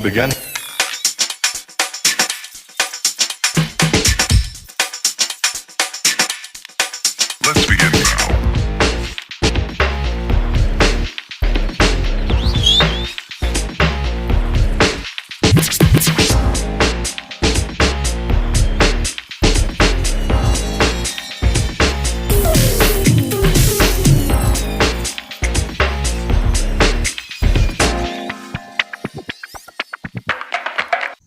begin? Let's begin now.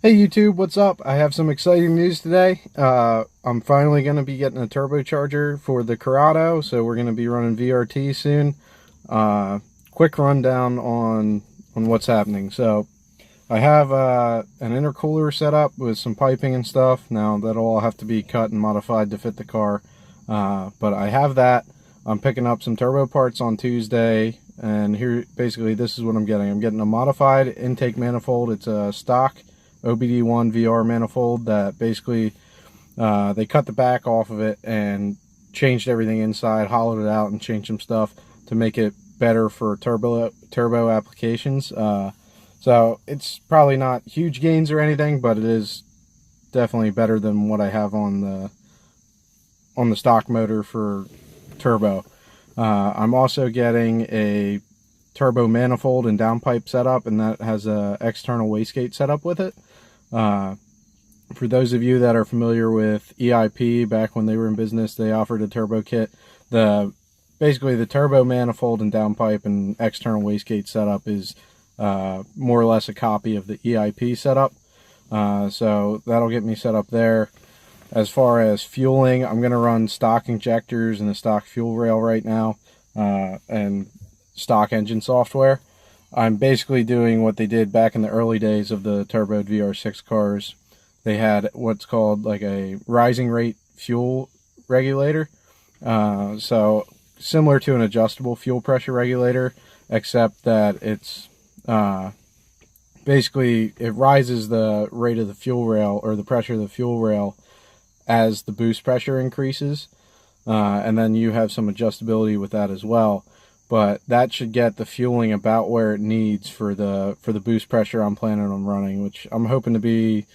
Hey YouTube, what's up? I have some exciting news today. I'm finally going to be getting a turbocharger for the Corrado, so we're going to be running VRT soon. Quick rundown on what's happening. So I have an intercooler set up with some piping and stuff. Now that'll all have to be cut and modified to fit the car, but I have that. I'm picking up some turbo parts on Tuesday, and here basically this is what I'm getting. I'm getting a modified intake manifold. It's a stock OBD1 VR manifold that basically they cut the back off of it and changed everything inside, hollowed it out and changed some stuff to make it better for turbo applications. So it's probably not huge gains or anything, but it is definitely better than what I have on the stock motor for turbo. I'm also getting a turbo manifold and downpipe setup, and that has a external wastegate setup with it. For those of you that are familiar with EIP, back when they were in business, they offered a turbo kit. Basically the turbo manifold and downpipe and external wastegate setup is more or less a copy of the EIP setup. So that'll get me set up there. As far as fueling, I'm going to run stock injectors and a stock fuel rail right now, and stock engine software. I'm basically doing what they did back in the early days of the turboed VR6 cars. They had what's called like a rising rate fuel regulator. So similar to an adjustable fuel pressure regulator, except that it's basically it rises the rate of the fuel rail, or the pressure of the fuel rail, as the boost pressure increases. And then you have some adjustability with that as well. But that should get the fueling about where it needs for the boost pressure I'm planning on running, which I'm hoping to be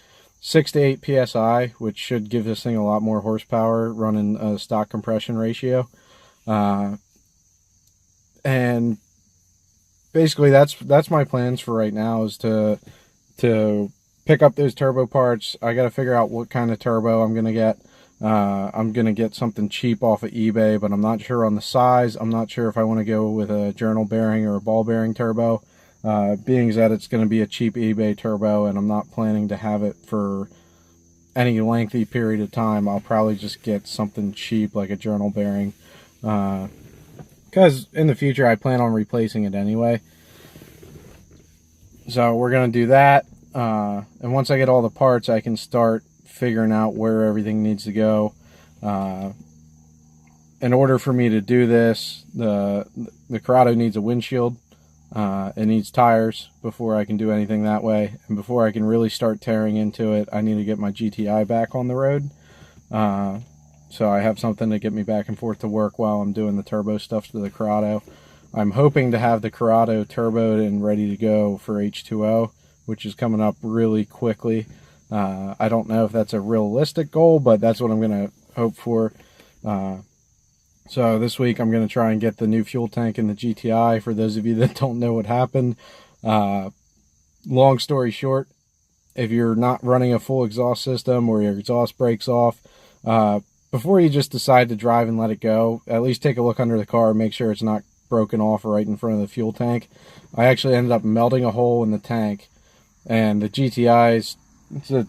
6 to 8 psi, which should give this thing a lot more horsepower running a stock compression ratio. And basically that's my plans for right now, is to pick up those turbo parts. I got to figure out what kind of turbo I'm going to get. I'm going to get something cheap off of eBay, but I'm not sure on the size. I'm not sure if I want to go with a journal bearing or a ball bearing turbo, being that it's going to be a cheap eBay turbo, and I'm not planning to have it for any lengthy period of time. I'll probably just get something cheap like a journal bearing, because in the future I plan on replacing it anyway. So we're going to do that, and once I get all the parts, I can start figuring out where everything needs to go. In order for me to do this, the Corrado needs a windshield. It needs tires before I can do anything that way. And before I can really start tearing into it, I need to get my GTI back on the road. So I have something to get me back and forth to work while I'm doing the turbo stuff to the Corrado. I'm hoping to have the Corrado turboed and ready to go for H2O, which is coming up really quickly. I don't know if that's a realistic goal, but that's what I'm going to hope for. So this week I'm going to try and get the new fuel tank in the GTI. For those of you that don't know what happened, long story short, if you're not running a full exhaust system or your exhaust breaks off, before you just decide to drive and let it go, at least take a look under the car and make sure it's not broken off right in front of the fuel tank. I actually ended up melting a hole in the tank, and the GTI's, it's a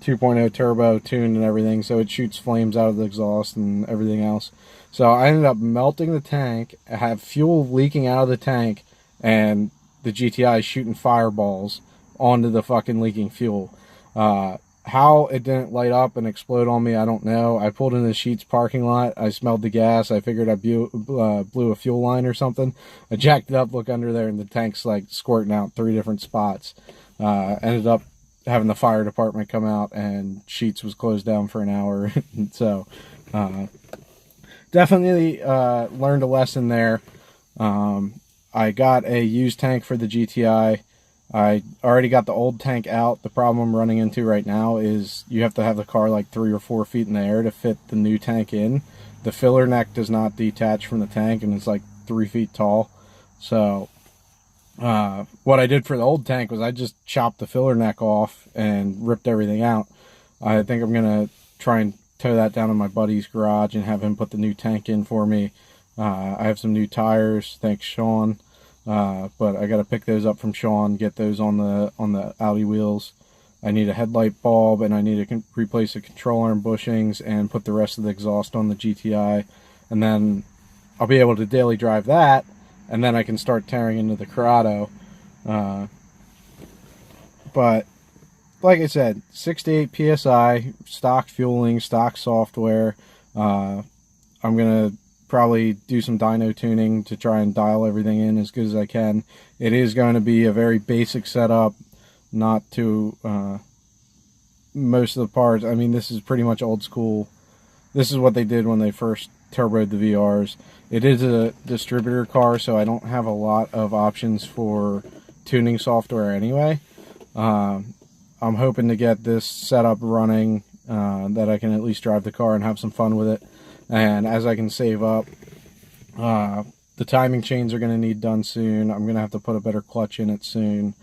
2.0 turbo tuned and everything, so it shoots flames out of the exhaust and everything else. So I ended up melting the tank. I have fuel leaking out of the tank, and the GTI is shooting fireballs onto the fucking leaking fuel. How it didn't light up and explode on me, I don't know. I pulled in the Sheetz parking lot. I smelled the gas. I figured I blew a fuel line or something. I jacked it up, look under there, and the tank's like squirting out 3 different spots. Ended up having the fire department come out, and Sheetz was closed down for an hour. So definitely learned a lesson there. I got a used tank for the GTI. I already got the old tank out. The problem I'm running into right now is you have to have the car like 3 or 4 feet in the air to fit the new tank in. The filler neck does not detach from the tank, and it's like 3 feet tall. So what I did for the old tank was I just chopped the filler neck off and ripped everything out. I think I'm going to try and tow that down to my buddy's garage and have him put the new tank in for me. I have some new tires, thanks Sean. But I got to pick those up from Sean, get those on the Audi wheels. I need a headlight bulb, and I need to replace the control arm bushings and put the rest of the exhaust on the GTI. And then I'll be able to daily drive that, and then I can start tearing into the Corrado. But like I said, 6 to 8 PSI, stock fueling, stock software. I'm going to probably do some dyno tuning to try and dial everything in as good as I can. It is going to be a very basic setup, not to most of the parts. I mean, this is pretty much old school. This is what they did when they first turboed the VRs. It is a distributor car, so I don't have a lot of options for tuning software anyway. I'm hoping to get this setup running, that I can at least drive the car and have some fun with it. And as I can save up, the timing chains are going to need done soon. I'm going to have to put a better clutch in it soon.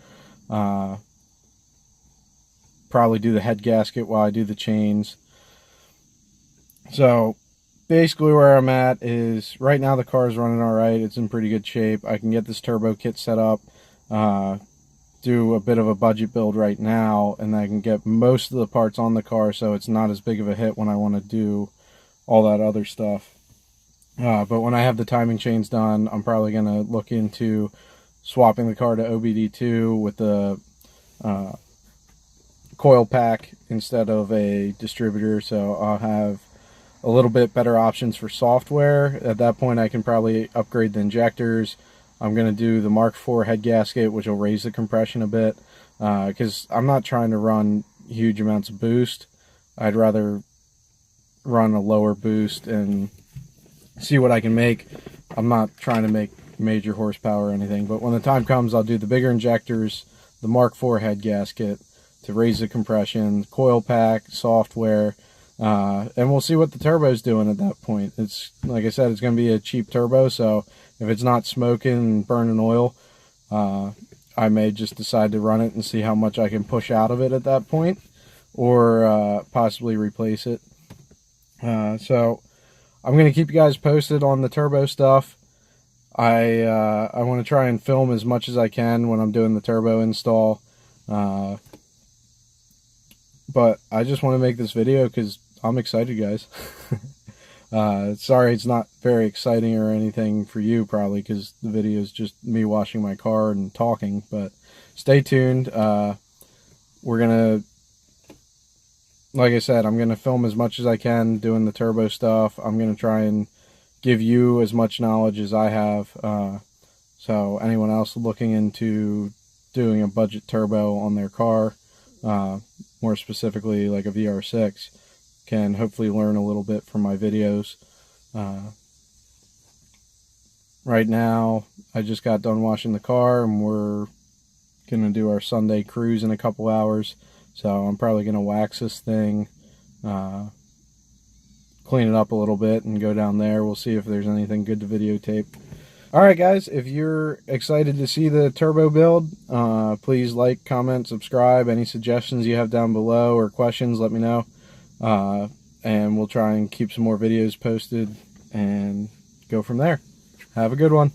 Probably do the head gasket while I do the chains. So basically where I'm at is right now the car is running all right. It's in pretty good shape. I can get this turbo kit set up, do a bit of a budget build right now, and I can get most of the parts on the car so it's not as big of a hit when I want to do all that other stuff. But when I have the timing chains done, I'm probably going to look into swapping the car to OBD2 with the coil pack instead of a distributor, so I'll have a little bit better options for software. At that point I can probably upgrade the injectors. I'm going to do the Mark IV head gasket, which will raise the compression a bit, because I'm not trying to run huge amounts of boost. I'd rather run a lower boost and see what I can make. I'm not trying to make major horsepower or anything, but when the time comes I'll do the bigger injectors, the Mark IV head gasket to raise the compression, coil pack, software, and we'll see what the turbo's doing at that point. It's like I said, it's going to be a cheap turbo, so if it's not smoking and burning oil, I may just decide to run it and see how much I can push out of it at that point, or possibly replace it. So I'm going to keep you guys posted on the turbo stuff. I want to try and film as much as I can when I'm doing the turbo install. But I just want to make this video because I'm excited, guys. Sorry it's not very exciting or anything for you, probably, because the video is just me washing my car and talking. But stay tuned. We're going to, like I said, I'm going to film as much as I can doing the turbo stuff. I'm going to try and give you as much knowledge as I have. So anyone else looking into doing a budget turbo on their car, more specifically like a VR6, can hopefully learn a little bit from my videos. Right now, I just got done washing the car, and we're going to do our Sunday cruise in a couple hours. So I'm probably going to wax this thing, clean it up a little bit, and go down there. We'll see if there's anything good to videotape. Alright guys, if you're excited to see the turbo build, please like, comment, subscribe. Any suggestions you have down below or questions, let me know. And we'll try and keep some more videos posted and go from there. Have a good one.